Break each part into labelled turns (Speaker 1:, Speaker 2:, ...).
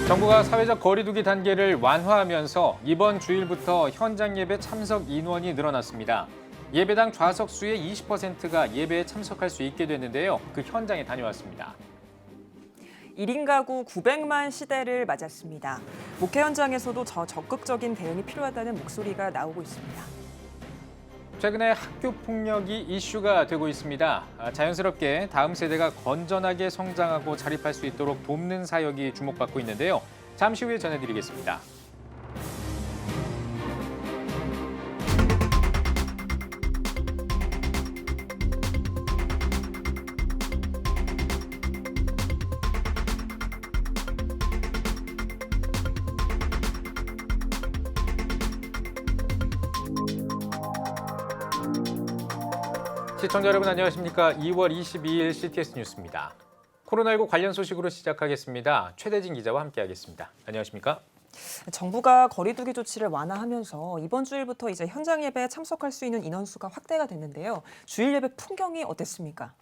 Speaker 1: 정부가 사회적 거리두기 단계를 완화하면서 이번 주일부터 현장 예배 참석 인원이 늘어났습니다. 예배당 좌석 수의 20%가 예배에 참석할 수 있게 됐는데요. 그 현장에 다녀왔습니다.
Speaker 2: 1인 가구 900만 시대를 맞았습니다. 목회 현장에서도 더 적극적인 대응이 필요하다는 목소리가 나오고 있습니다.
Speaker 1: 최근에 학교 폭력이 이슈가 되고 있습니다. 자연스럽게 다음 세대가 건전하게 성장하고 자립할 수 있도록 돕는 사역이 주목받고 있는데요. 잠시 후에 전해드리겠습니다. 시청자 여러분 안녕하십니까? 2월 22일 CTS 뉴스입니다. 코로나19 관련 소식으로 시작하겠습니다. 최대진 기자와 함께하겠습니다. 안녕하십니까?
Speaker 2: 정부가 거리두기 조치를 완화하면서 이번 주일부터 이제 현장 예배에 참석할 수 있는 인원수가 확대가 됐는데요. 주일 예배 풍경이 어땠습니까?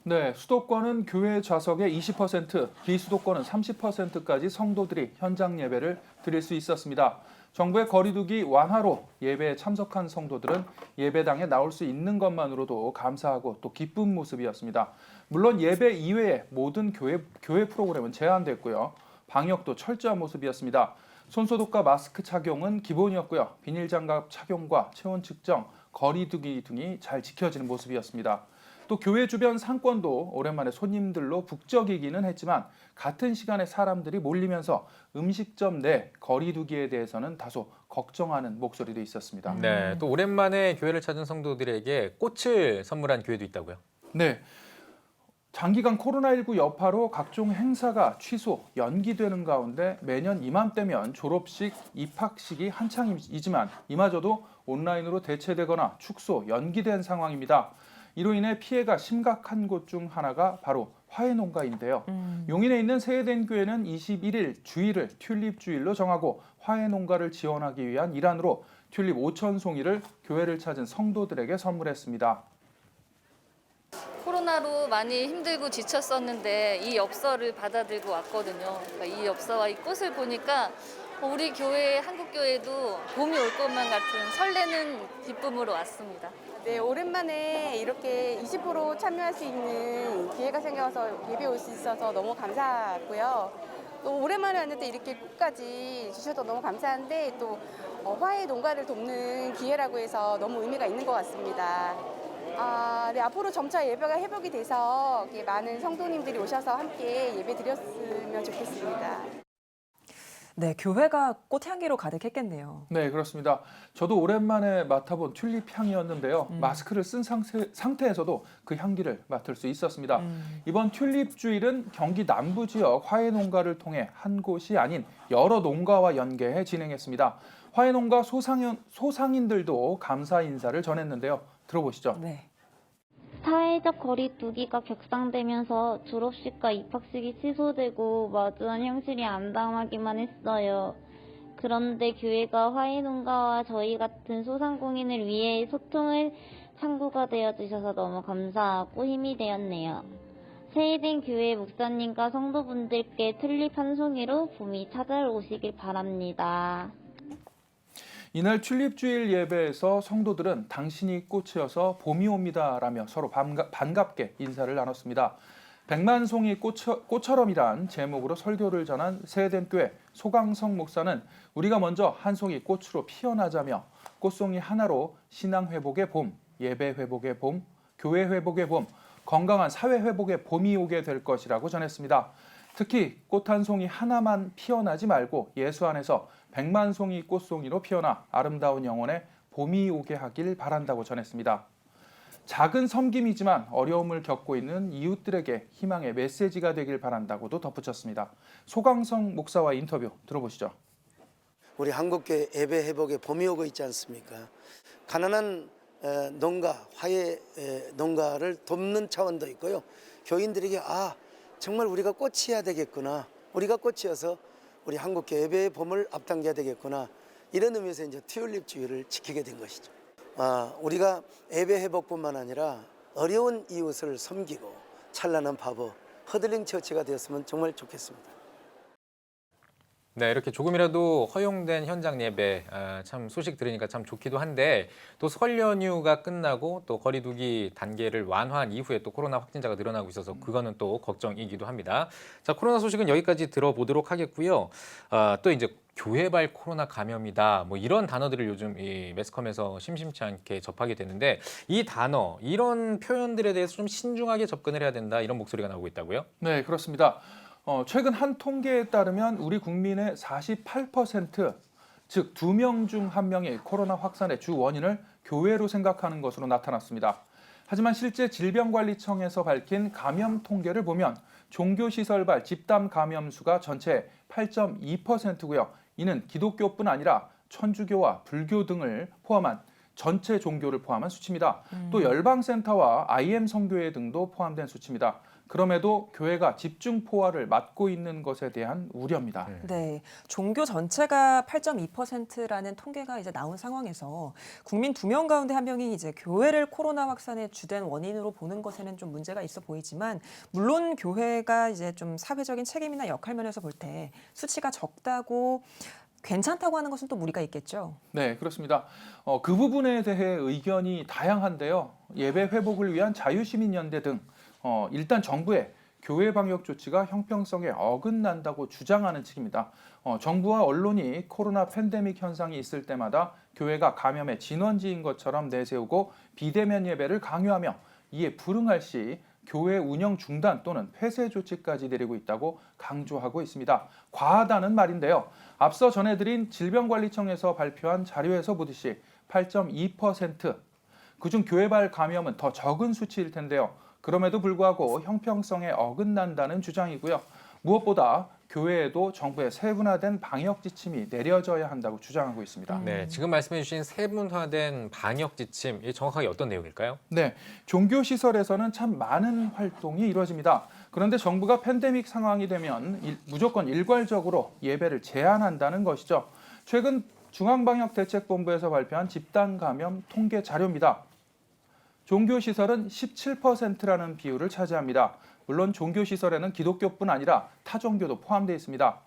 Speaker 3: 네, 수도권은 교회 좌석의 20%, 비수도권은 30%까지 성도들이 현장 예배를 드릴 수 있었습니다. 정부의 거리두기 완화로 예배에 참석한 성도들은 예배당에 나올 수 있는 것만으로도 감사하고 또 기쁜 모습이었습니다. 물론 예배 이외의 모든 교회 프로그램은 제한됐고요. 방역도 철저한 모습이었습니다. 손소독과 마스크 착용은 기본이었고요. 비닐장갑 착용과 체온 측정, 거리두기 등이 잘 지켜지는 모습이었습니다. 또 교회 주변 상권도 오랜만에 손님들로 북적이기는 했지만 같은 시간에 사람들이 몰리면서 음식점 내 거리두기에 대해서는 다소 걱정하는 목소리도 있었습니다.
Speaker 1: 네, 또 오랜만에 교회를 찾은 성도들에게 꽃을 선물한 교회도 있다고요?
Speaker 3: 네, 장기간 코로나19 여파로 각종 행사가 취소, 연기되는 가운데 매년 이맘때면 졸업식, 입학식이 한창이지만 이마저도 온라인으로 대체되거나 축소, 연기된 상황입니다. 이로 인해 피해가 심각한 곳 중 하나가 바로 화훼농가인데요. 용인에 있는 세해된 교회는 21일 주일을 튤립 주일로 정하고 화훼농가를 지원하기 위한 일환으로 튤립 5,000송이를 교회를 찾은 성도들에게 선물했습니다.
Speaker 4: 코로나로 많이 힘들고 지쳤었는데 이 엽서를 받아들고 왔거든요. 그러니까 이 엽서와 이 꽃을 보니까 우리 교회, 한국교회도 봄이 올 것만 같은 설레는 기쁨으로 왔습니다.
Speaker 5: 네, 오랜만에 이렇게 20% 참여할 수 있는 기회가 생겨서 예배 올 수 있어서 너무 감사하고요. 또 오랜만에 왔는데 이렇게 꽃까지 주셔서 너무 감사한데 또 화훼 농가를 돕는 기회라고 해서 너무 의미가 있는 것 같습니다. 네, 앞으로 점차 예배가 회복이 돼서 많은 성도님들이 오셔서 함께 예배 드렸으면 좋겠습니다.
Speaker 2: 네, 교회가 꽃향기로 가득했겠네요.
Speaker 3: 네, 그렇습니다. 저도 오랜만에 맡아본 튤립 향이었는데요. 마스크를 쓴 상태에서도 그 향기를 맡을 수 있었습니다. 이번 튤립 주일은 경기 남부 지역 화훼 농가를 통해 한 곳이 아닌 여러 농가와 연계해 진행했습니다. 화훼 농가 소상인들도 감사 인사를 전했는데요. 들어보시죠.
Speaker 2: 네.
Speaker 6: 사회적 거리두기가 격상되면서 졸업식과 입학식이 취소되고 마주한 형실이 암담하기만 했어요. 그런데 교회가 화훼농가와 저희 같은 소상공인을 위해 소통의 창구가 되어주셔서 너무 감사하고 힘이 되었네요. 세해된 교회 목사님과 성도분들께 튤립 한 송이로 봄이 찾아오시길 바랍니다.
Speaker 3: 이날 튤립주일 예배에서 성도들은 당신이 꽃이어서 봄이 옵니다라며 서로 반갑게 인사를 나눴습니다. 백만송이 꽃처럼이란 제목으로 설교를 전한 세해된 교회 소강성 목사는 우리가 먼저 한 송이 꽃으로 피어나자며 꽃송이 하나로 신앙 회복의 봄, 예배 회복의 봄, 교회 회복의 봄, 건강한 사회 회복의 봄이 오게 될 것이라고 전했습니다. 특히 꽃 한 송이 하나만 피어나지 말고 예수 안에서 100만 송이 꽃송이로 피어나 아름다운 영혼에 봄이 오게 하길 바란다고 전했습니다. 작은 섬김이지만 어려움을 겪고 있는 이웃들에게 희망의 메시지가 되길 바란다고도 덧붙였습니다. 소강성 목사와 인터뷰 들어보시죠.
Speaker 7: 우리 한국교회 예배 회복에 봄이 오고 있지 않습니까? 가난한 농가, 화훼 농가를 돕는 차원도 있고요. 교인들에게 정말 우리가 꽃이어야 되겠구나. 우리가 꽃이어서 우리 한국교회 예배의 봄을 앞당겨야 되겠구나. 이런 의미에서 이제 튤립 주일을 지키게 된 것이죠. 우리가 예배 회복뿐만 아니라 어려운 이웃을 섬기고 찬란한 파버, 허들링 처치가 되었으면 정말 좋겠습니다.
Speaker 1: 네, 이렇게 조금이라도 허용된 현장 예배 참 소식 들으니까 참 좋기도 한데 또 설 연휴가 끝나고 또 거리두기 단계를 완화한 이후에 또 코로나 확진자가 늘어나고 있어서 그거는 또 걱정이기도 합니다. 자, 코로나 소식은 여기까지 들어보도록 하겠고요. 또 이제 교회발 코로나 감염이다 뭐 이런 단어들을 요즘 이 매스컴에서 심심치 않게 접하게 되는데 이 단어 이런 표현들에 대해서 좀 신중하게 접근을 해야 된다 이런 목소리가 나오고 있다고요?
Speaker 3: 네, 그렇습니다. 최근 한 통계에 따르면 우리 국민의 48%, 즉 2명 중 1명이 코로나 확산의 주 원인을 교회로 생각하는 것으로 나타났습니다. 하지만 실제 질병관리청에서 밝힌 감염 통계를 보면 종교시설발 집단 감염 수가 전체 8.2%고요. 이는 기독교뿐 아니라 천주교와 불교 등을 포함한 전체 종교를 포함한 수치입니다. 또 열방센터와 IM 성교회 등도 포함된 수치입니다. 그럼에도 교회가 집중 포화를 맞고 있는 것에 대한 우려입니다.
Speaker 2: 네, 종교 전체가 8.2%라는 통계가 이제 나온 상황에서 국민 2명 가운데 1명이 이제 교회를 코로나 확산의 주된 원인으로 보는 것에는 좀 문제가 있어 보이지만 물론 교회가 이제 좀 사회적인 책임이나 역할 면에서 볼 때 수치가 적다고 괜찮다고 하는 것은 또 무리가 있겠죠.
Speaker 3: 네, 그렇습니다. 그 부분에 대해 의견이 다양한데요. 예배 회복을 위한 자유시민연대 등 일단 정부의 교회 방역 조치가 형평성에 어긋난다고 주장하는 측입니다. 정부와 언론이 코로나 팬데믹 현상이 있을 때마다 교회가 감염의 진원지인 것처럼 내세우고 비대면 예배를 강요하며 이에 불응할 시 교회 운영 중단 또는 폐쇄 조치까지 내리고 있다고 강조하고 있습니다. 과하다는 말인데요. 앞서 전해드린 질병관리청에서 발표한 자료에서 보듯이 8.2%, 그중 교회발 감염은 더 적은 수치일 텐데요. 그럼에도 불구하고 형평성에 어긋난다는 주장이고요. 무엇보다 교회에도 정부의 세분화된 방역 지침이 내려져야 한다고 주장하고 있습니다.
Speaker 1: 네, 지금 말씀해 주신 세분화된 방역 지침, 이게 정확하게 어떤 내용일까요?
Speaker 3: 네, 종교시설에서는 참 많은 활동이 이루어집니다. 그런데 정부가 팬데믹 상황이 되면 무조건 일괄적으로 예배를 제한한다는 것이죠. 최근 중앙방역대책본부에서 발표한 집단 감염 통계 자료입니다. 종교시설은 17%라는 비율을 차지합니다. 물론 종교시설에는 기독교뿐 아니라 타종교도 포함되어 있습니다.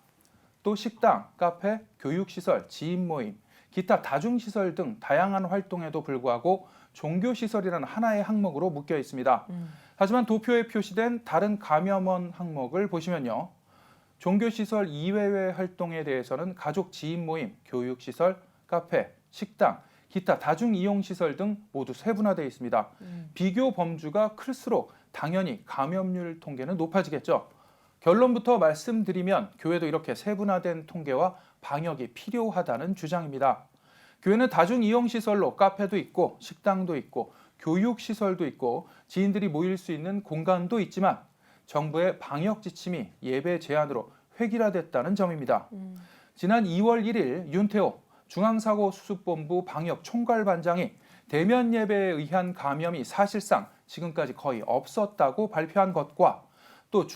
Speaker 3: 또 식당, 카페, 교육시설, 지인 모임, 기타 다중시설 등 다양한 활동에도 불구하고 종교시설이라는 하나의 항목으로 묶여 있습니다. 하지만 도표에 표시된 다른 감염원 항목을 보시면요. 종교시설 이외의 활동에 대해서는 가족 지인 모임, 교육시설, 카페, 식당, 기타 다중이용시설 등 모두 세분화되어 있습니다. 비교 범주가 클수록 당연히 감염률 통계는 높아지겠죠. 결론부터 말씀드리면 교회도 이렇게 세분화된 통계와 방역이 필요하다는 주장입니다. 교회는 다중이용시설로 카페도 있고 식당도 있고 교육시설도 있고 지인들이 모일 수 있는 공간도 있지만 정부의 방역 지침이 예배 제한으로 획일화됐다는 점입니다. 지난 2월 1일 윤태호 중앙사고수습본부 방역총괄반장이 대면 예배에 의한 감염이 사실상 지금까지 거의 없었다고 발표한 것과 또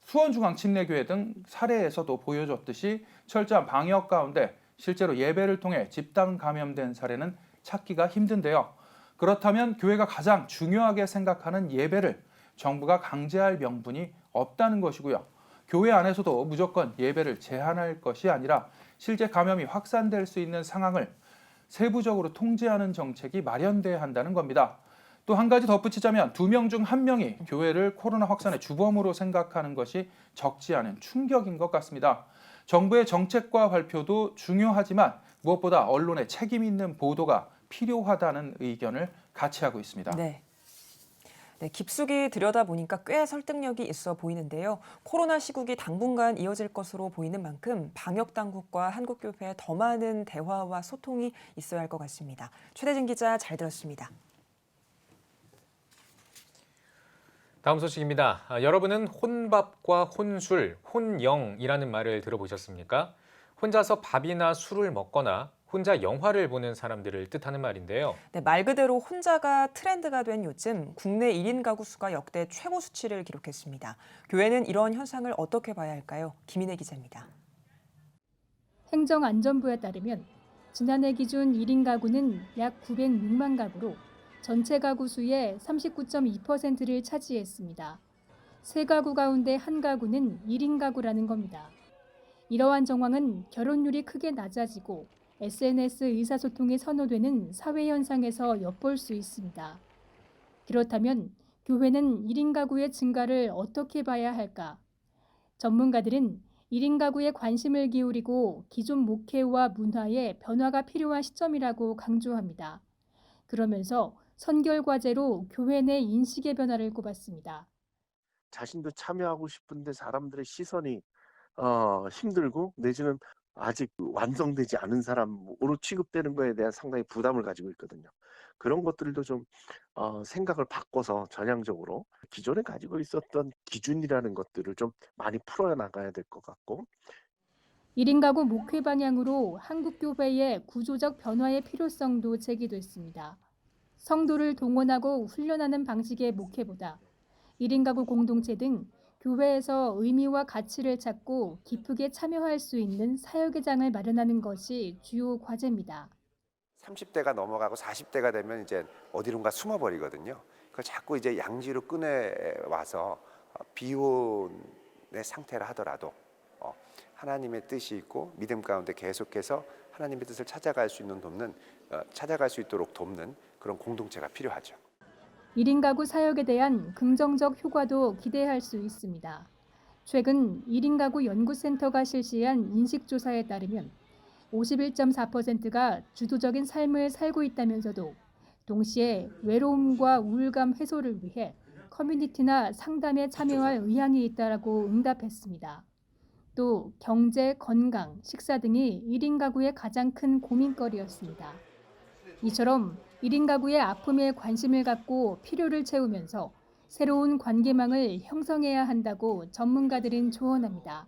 Speaker 3: 수원중앙침례교회 등 사례에서도 보여줬듯이 철저한 방역 가운데 실제로 예배를 통해 집단 감염된 사례는 찾기가 힘든데요. 그렇다면 교회가 가장 중요하게 생각하는 예배를 정부가 강제할 명분이 없다는 것이고요. 교회 안에서도 무조건 예배를 제한할 것이 아니라 실제 감염이 확산될 수 있는 상황을 세부적으로 통제하는 정책이 마련돼야 한다는 겁니다. 또 한 가지 덧붙이자면 2명 중 1명이 교회를 코로나 확산의 주범으로 생각하는 것이 적지 않은 충격인 것 같습니다. 정부의 정책과 발표도 중요하지만 무엇보다 언론의 책임 있는 보도가 필요하다는 의견을 같이 하고 있습니다.
Speaker 2: 네. 네, 깊숙이 들여다보니까 꽤 설득력이 있어 보이는데요. 코로나 시국이 당분간 이어질 것으로 보이는 만큼 방역당국과 한국교회에 더 많은 대화와 소통이 있어야 할 것 같습니다. 최대진 기자 잘 들었습니다.
Speaker 1: 다음 소식입니다. 여러분은 혼밥과 혼술, 혼영이라는 말을 들어보셨습니까? 혼자서 밥이나 술을 먹거나 혼자 영화를 보는 사람들을 뜻하는 말인데요.
Speaker 2: 네, 말 그대로 혼자가 트렌드가 된 요즘 국내 1인 가구 수가 역대 최고 수치를 기록했습니다. 교회는 이런 현상을 어떻게 봐야 할까요? 김인혜 기자입니다.
Speaker 8: 행정안전부에 따르면 지난해 기준 1인 가구는 약 906만 가구로 전체 가구 수의 39.2%를 차지했습니다. 세 가구 가운데 한 가구는 1인 가구라는 겁니다. 이러한 정황은 결혼율이 크게 낮아지고 SNS 의사소통이 선호되는 사회 현상에서 엿볼 수 있습니다. 그렇다면 교회는 1인 가구의 증가를 어떻게 봐야 할까? 전문가들은 1인 가구에 관심을 기울이고 기존 목회와 문화에 변화가 필요한 시점이라고 강조합니다. 그러면서 선결 과제로 교회 내 인식의 변화를 꼽았습니다.
Speaker 9: 자신도 참여하고 싶은데 사람들의 시선이 힘들고 내지는 아직 완성되지 않은 사람으로 취급되는 거에 대한 상당히 부담을 가지고 있거든요. 그런 것들도 좀 생각을 바꿔서 전향적으로 기존에 가지고 있었던 기준이라는 것들을 좀 많이 풀어나가야 될 것 같고
Speaker 8: 1인 가구 목회 방향으로 한국 교회의 구조적 변화의 필요성도 제기됐습니다. 성도를 동원하고 훈련하는 방식의 목회보다 1인 가구 공동체 등 교회에서 의미와 가치를 찾고 기쁘게 참여할 수 있는 사역의 장을 마련하는 것이 주요 과제입니다.
Speaker 10: 30대가 넘어가고 40대가 되면 이제 어디론가 숨어버리거든요. 그걸 자꾸 이제 양지로 꺼내와서 비혼의 상태라 하더라도 하나님의 뜻이 있고 믿음 가운데 계속해서 하나님의 뜻을 찾아갈 수 있도록 돕는 그런 공동체가 필요하죠.
Speaker 8: 1인 가구 사역에 대한 긍정적 효과도 기대할 수 있습니다. 최근 1인 가구 연구센터가 실시한 인식조사에 따르면 51.4%가 주도적인 삶을 살고 있다면서도 동시에 외로움과 우울감 해소를 위해 커뮤니티나 상담에 참여할 의향이 있다라고 응답했습니다. 또 경제, 건강, 식사 등이 1인 가구의 가장 큰 고민거리였습니다. 이처럼 1인 가구의 아픔에 관심을 갖고 필요를 채우면서 새로운 관계망을 형성해야 한다고 전문가들은 조언합니다.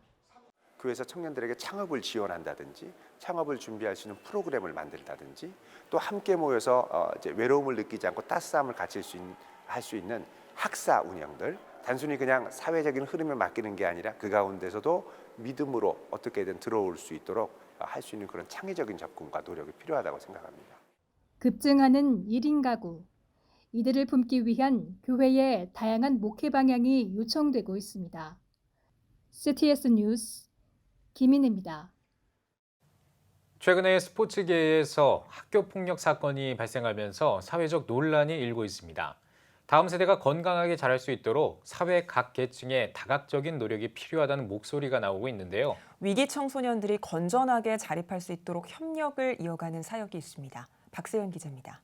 Speaker 10: 교회에서 청년들에게 창업을 지원한다든지 창업을 준비할 수 있는 프로그램을 만든다든지 또 함께 모여서 이제 외로움을 느끼지 않고 따스함을 할 수 있는 학사 운영들 단순히 그냥 사회적인 흐름에 맡기는 게 아니라 그 가운데서도 믿음으로 어떻게든 들어올 수 있도록 할 수 있는 그런 창의적인 접근과 노력이 필요하다고 생각합니다.
Speaker 8: 급증하는 1인 가구. 이들을 품기 위한 교회의 다양한 목회 방향이 요청되고 있습니다. CTS 뉴스 김인혜입니다.
Speaker 1: 최근에 스포츠계에서 학교 폭력 사건이 발생하면서 사회적 논란이 일고 있습니다. 다음 세대가 건강하게 자랄 수 있도록 사회 각 계층의 다각적인 노력이 필요하다는 목소리가 나오고 있는데요.
Speaker 2: 위기 청소년들이 건전하게 자립할 수 있도록 협력을 이어가는 사역이 있습니다. 박세현 기자입니다.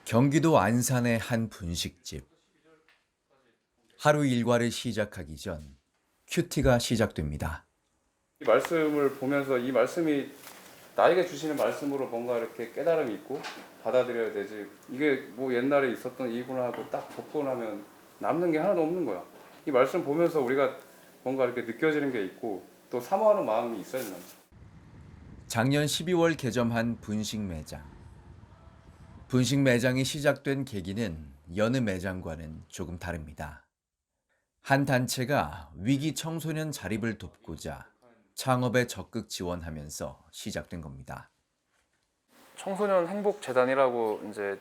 Speaker 11: 경기도 안산의 한 분식집. 하루 일과를 시작하기 전 큐티가 시작됩니다.
Speaker 12: 이 말씀을 보면서 이 말씀이 나에게 주시는 말씀으로 뭔가 이렇게 깨달음이 있고 받아들여야 되지. 이게 뭐 옛날에 있었던 일구나 하고 딱 접근하면 남는 게 하나도 없는 거야. 이 말씀 보면서 우리가 뭔가 이렇게 느껴지는 게 있고 또 사모하는 마음이 있어야 된다.
Speaker 11: 작년 12월 개점한 분식 매장. 분식 매장이 시작된 계기는 여느 매장과는 조금 다릅니다. 한 단체가 위기 청소년 자립을 돕고자 창업에 적극 지원하면서 시작된 겁니다.
Speaker 12: 청소년 행복재단이라고 이제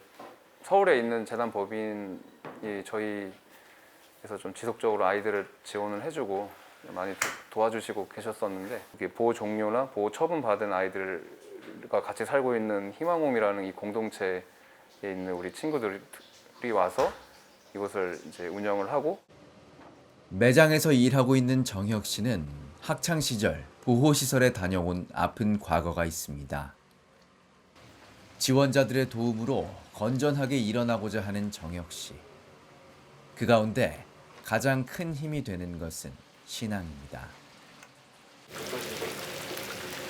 Speaker 12: 서울에 있는 재단 법인이 저희에서 좀 지속적으로 아이들을 지원을 해주고 많이 도와주시고 계셨었는데 보호 종료나 보호 처분 받은 아이들과 같이 살고 있는 희망홈이라는 이 공동체에 있는 우리 친구들이 와서 이곳을 이제 운영을 하고
Speaker 11: 매장에서 일하고 있는 정혁 씨는 학창 시절 보호시설에 다녀온 아픈 과거가 있습니다. 지원자들의 도움으로 건전하게 일어나고자 하는 정혁 씨. 그 가운데 가장 큰 힘이 되는 것은 신앙입니다.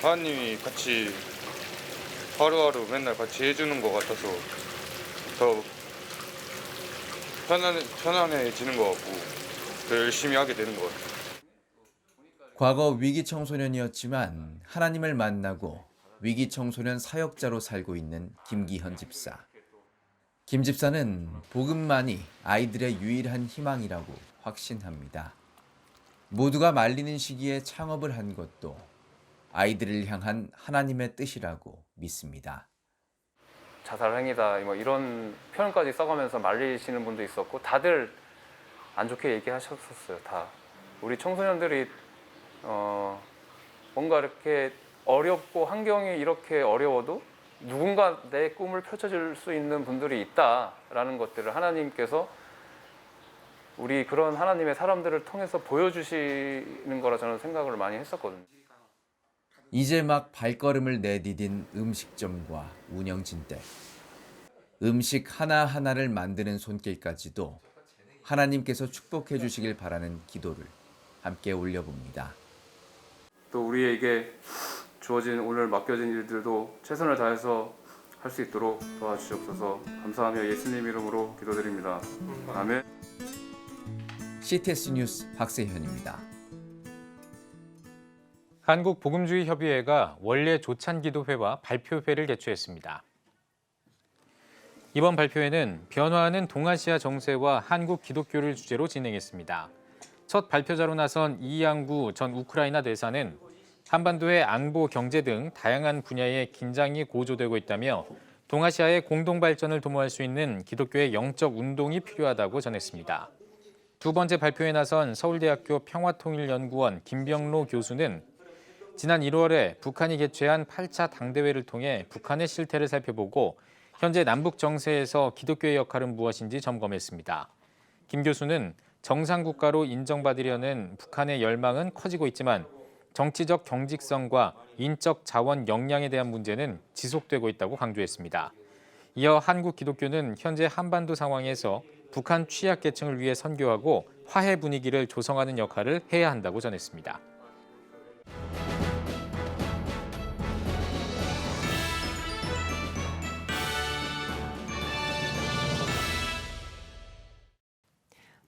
Speaker 13: 하나님이 같이 하루하루 맨날 같이 해주는 것 같아서 더 편안해지는 것 같고 더 열심히 하게 되는 것 같아요.
Speaker 11: 과거 위기 청소년이었지만 하나님을 만나고 위기 청소년 사역자로 살고 있는 김기현 집사. 김 집사는 복음만이 아이들의 유일한 희망이라고 확신합니다. 모두가 말리는 시기에 창업을 한 것도 아이들을 향한 하나님의 뜻이라고 믿습니다.
Speaker 12: 자살 행위다 뭐 이런 표현까지 써가면서 말리시는 분도 있었고 다들 안 좋게 얘기하셨었어요. 다 우리 청소년들이 뭔가 이렇게 어렵고 환경이 이렇게 어려워도 누군가 내 꿈을 펼쳐줄 수 있는 분들이 있다라는 것들을 하나님께서 우리 그런 하나님의 사람들을 통해서 보여주시는 거라 저는 생각을 많이 했었거든요.
Speaker 11: 이제 막 발걸음을 내디딘 음식점과 운영진대. 음식 하나하나를 만드는 손길까지도 하나님께서 축복해 주시길 바라는 기도를 함께 올려봅니다.
Speaker 12: 또 우리에게 주어진 오늘 맡겨진 일들도 최선을 다해서 할 수 있도록 도와주시옵소서. 감사하며 예수님 이름으로 기도드립니다. 아멘.
Speaker 11: CTS 뉴스 박세현입니다.
Speaker 1: 한국복음주의협의회가 원래 조찬기도회와 발표회를 개최했습니다. 이번 발표회는 변화하는 동아시아 정세와 한국 기독교를 주제로 진행했습니다. 첫 발표자로 나선 이양구 전 우크라이나 대사는 한반도의 안보, 경제 등 다양한 분야의 긴장이 고조되고 있다며 동아시아의 공동 발전을 도모할 수 있는 기독교의 영적 운동이 필요하다고 전했습니다. 두 번째 발표에 나선 서울대학교 평화통일연구원 김병로 교수는 지난 1월에 북한이 개최한 8차 당대회를 통해 북한의 실태를 살펴보고 현재 남북 정세에서 기독교의 역할은 무엇인지 점검했습니다. 김 교수는 정상국가로 인정받으려는 북한의 열망은 커지고 있지만 정치적 경직성과 인적 자원 역량에 대한 문제는 지속되고 있다고 강조했습니다. 이어 한국 기독교는 현재 한반도 상황에서 북한 취약계층을 위해 선교하고 화해 분위기를 조성하는 역할을 해야 한다고 전했습니다.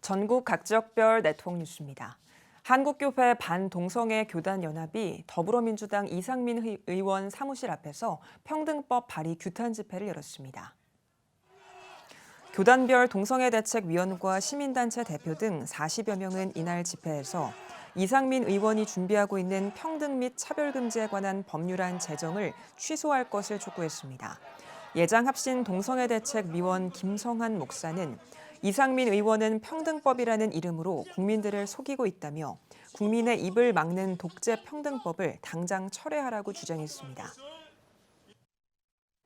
Speaker 2: 전국 각 지역별 네트워크 뉴스입니다. 한국교회 반동성애 교단연합이 더불어민주당 이상민 의원 사무실 앞에서 평등법 발의 규탄 집회를 열었습니다. 교단별 동성애대책위원과 시민단체 대표 등 40여 명은 이날 집회에서 이상민 의원이 준비하고 있는 평등 및 차별금지에 관한 법률안 제정을 취소할 것을 촉구했습니다. 예장합신 동성애대책위원 김성한 목사는 이상민 의원은 평등법이라는 이름으로 국민들을 속이고 있다며 국민의 입을 막는 독재 평등법을 당장 철회하라고 주장했습니다.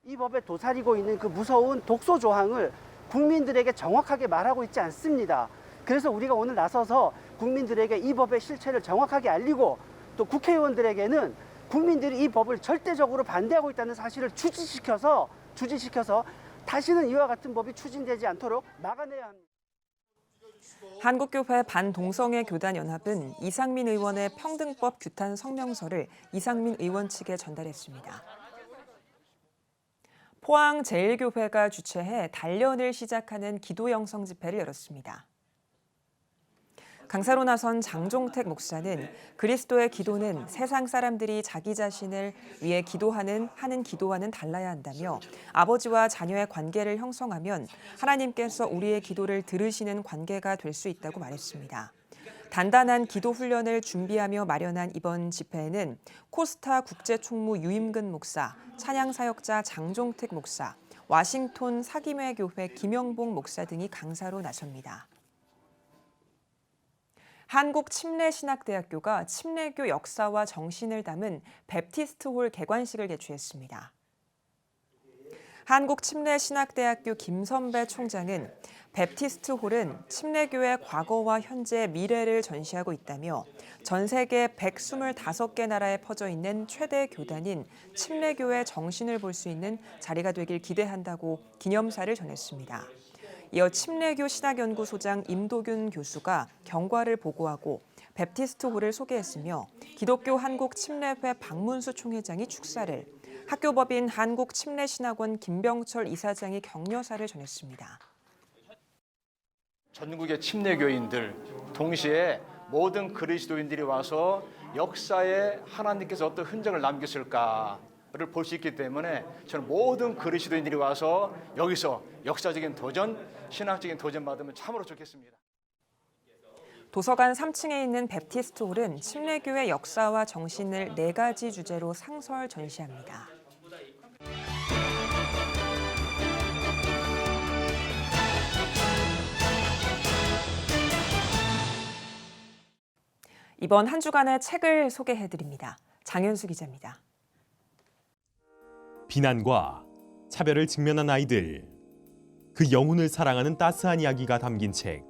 Speaker 14: 이 법에 도사리고 있는 그 무서운 독소 조항을 국민들에게 정확하게 말하고 있지 않습니다. 그래서 우리가 오늘 나서서 국민들에게 이 법의 실체를 정확하게 알리고 또 국회의원들에게는 국민들이 이 법을 절대적으로 반대하고 있다는 사실을 주지시켜서 다시는 이와 같은 법이 추진되지 않도록 막아내야 합니다.
Speaker 2: 한국교회 반동성애 교단연합은 이상민 의원의 평등법 규탄 성명서를 이상민 의원 측에 전달했습니다. 포항제일교회가 주최해 단련을 시작하는 기도 영성 집회를 열었습니다. 강사로 나선 장종택 목사는 그리스도의 기도는 세상 사람들이 자기 자신을 위해 하는 기도와는 달라야 한다며 아버지와 자녀의 관계를 형성하면 하나님께서 우리의 기도를 들으시는 관계가 될 수 있다고 말했습니다. 단단한 기도 훈련을 준비하며 마련한 이번 집회에는 코스타 국제총무 유임근 목사, 찬양사역자 장종택 목사, 와싱턴 사김회교회 김영봉 목사 등이 강사로 나섭니다. 한국침례신학대학교가 침례교 역사와 정신을 담은 베프티스트홀 개관식을 개최했습니다. 한국침례신학대학교 김선배 총장은 베프티스트홀은 침례교의 과거와 현재, 미래를 전시하고 있다며 전 세계 125개 나라에 퍼져 있는 최대 교단인 침례교의 정신을 볼 수 있는 자리가 되길 기대한다고 기념사를 전했습니다. 이어 침례교 신학연구소장 임도균 교수가 경과를 보고하고 베프티스트홀을 소개했으며 기독교 한국침례회 박문수 총회장이 축사를, 학교법인 한국침례신학원 김병철 이사장이 격려사를 전했습니다.
Speaker 15: 전국의 침례교인들, 동시에 모든 그리스도인들이 와서 역사에 하나님께서 어떤 흔적을 남겼을까를 볼 수 있기 때문에 저는 모든 그리스도인들이 와서 여기서 역사적인 도전, 신학적인 도전 받으면 참으로 좋겠습니다.
Speaker 2: 도서관 3층에 있는 베프티스트홀은 침례교의 역사와 정신을 4가지 주제로 상설 전시합니다. 이번 한 주간의 책을 소개해드립니다. 장현수 기자입니다.
Speaker 16: 비난과 차별을 직면한 아이들, 그 영혼을 사랑하는 따스한 이야기가 담긴 책,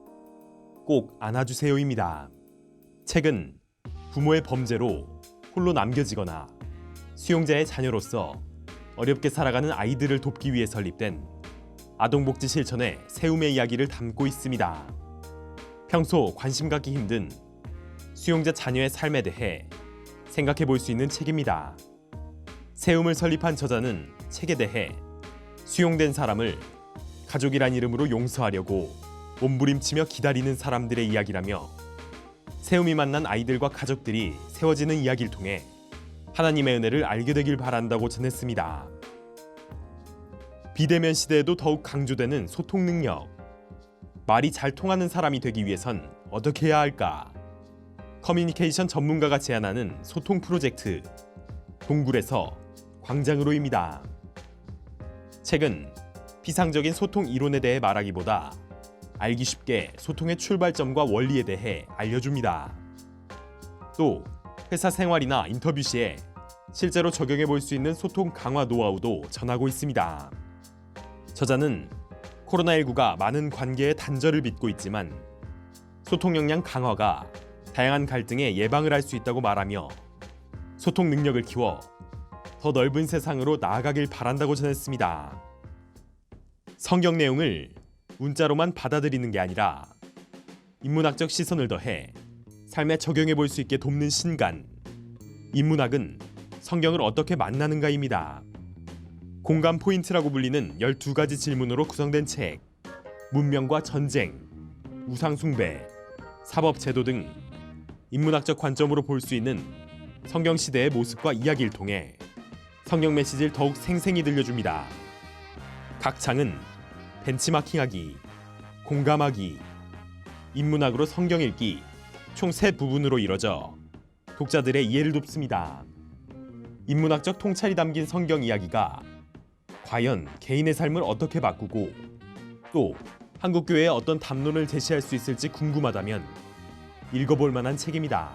Speaker 16: 꼭 안아주세요입니다. 책은 부모의 범죄로 홀로 남겨지거나 수용자의 자녀로서 어렵게 살아가는 아이들을 돕기 위해 설립된 아동복지 실천의 세움의 이야기를 담고 있습니다. 평소 관심 갖기 힘든 수용자 자녀의 삶에 대해 생각해 볼 수 있는 책입니다. 세움을 설립한 저자는 책에 대해 수용된 사람을 가족이란 이름으로 용서하려고 몸부림치며 기다리는 사람들의 이야기라며 세움이 만난 아이들과 가족들이 세워지는 이야기를 통해 하나님의 은혜를 알게 되길 바란다고 전했습니다. 비대면 시대에도 더욱 강조되는 소통 능력. 말이 잘 통하는 사람이 되기 위해선 어떻게 해야 할까? 커뮤니케이션 전문가가 제안하는 소통 프로젝트 동굴에서 광장으로입니다. 책은 피상적인 소통 이론에 대해 말하기보다 알기 쉽게 소통의 출발점과 원리에 대해 알려줍니다. 또 회사 생활이나 인터뷰 시에 실제로 적용해 볼 수 있는 소통 강화 노하우도 전하고 있습니다. 저자는 코로나19가 많은 관계의 단절을 빚고 있지만 소통 역량 강화가 다양한 갈등의 예방을 할 수 있다고 말하며 소통 능력을 키워 더 넓은 세상으로 나아가길 바란다고 전했습니다. 성경 내용을 문자로만 받아들이는 게 아니라 인문학적 시선을 더해 삶에 적용해 볼 수 있게 돕는 신간. 인문학은 성경을 어떻게 만나는가입니다. 공감 포인트라고 불리는 12가지 질문으로 구성된 책. 문명과 전쟁, 우상 숭배, 사법 제도 등 인문학적 관점으로 볼 수 있는 성경 시대의 모습과 이야기를 통해 성경 메시지를 더욱 생생히 들려줍니다. 각 장은 벤치마킹하기, 공감하기, 인문학으로 성경 읽기 총 3부분으로 이뤄져 독자들의 이해를 돕습니다. 인문학적 통찰이 담긴 성경 이야기가 과연 개인의 삶을 어떻게 바꾸고 또 한국교회에 어떤 담론을 제시할 수 있을지 궁금하다면 읽어볼 만한 책입니다.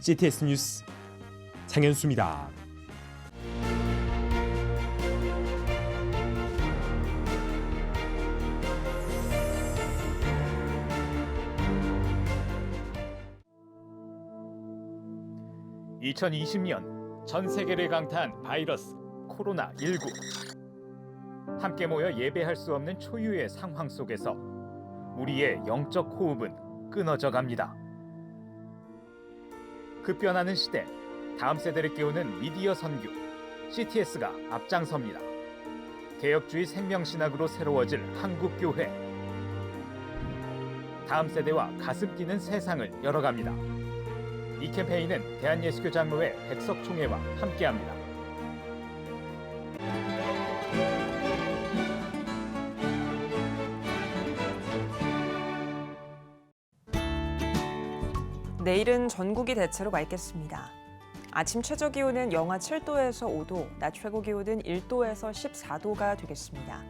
Speaker 16: CTS 뉴스 장현수입니다.
Speaker 17: (2020년) 전 세계를 강타한 바이러스 코로나19. 함께 모여 예배할 수 없는 초유의 상황 속에서 우리의 영적 호흡은 끊어져 갑니다. 급변하는 시대, 다음 세대를 깨우는 미디어 선교 CTS가 앞장섭니다. 개혁주의 생명신학으로 새로워질 한국교회. 다음 세대와 가슴 뛰는 세상을 열어갑니다. 이 캠페인은 대한예수교 장로회 백석총회와 함께합니다.
Speaker 2: 내일은 전국이 대체로 맑겠습니다. 아침 최저기온은 영하 7도에서 5도, 낮 최고기온은 1도에서 14도가 되겠습니다.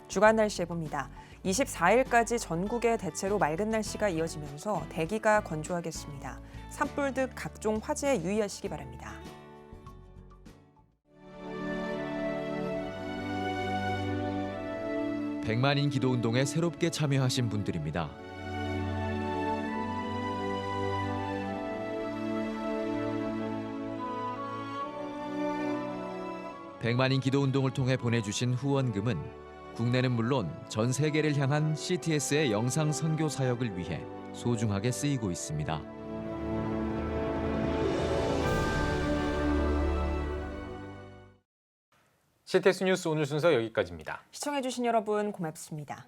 Speaker 2: 주간 날씨 해봅니다. 24일까지 전국에 대체로 맑은 날씨가 이어지면서 대기가 건조하겠습니다. 산불 등 각종 화재에 유의하시기 바랍니다.
Speaker 18: 백만인 기도운동에 새롭게 참여하신 분들입니다. 백만인 기도운동을 통해 보내주신 후원금은 국내는 물론 전 세계를 향한 CTS의 영상 선교 사역을 위해 소중하게 쓰이고 있습니다.
Speaker 1: CTS 뉴스 오늘 순서 여기까지입니다.
Speaker 2: 시청해주신 여러분 고맙습니다.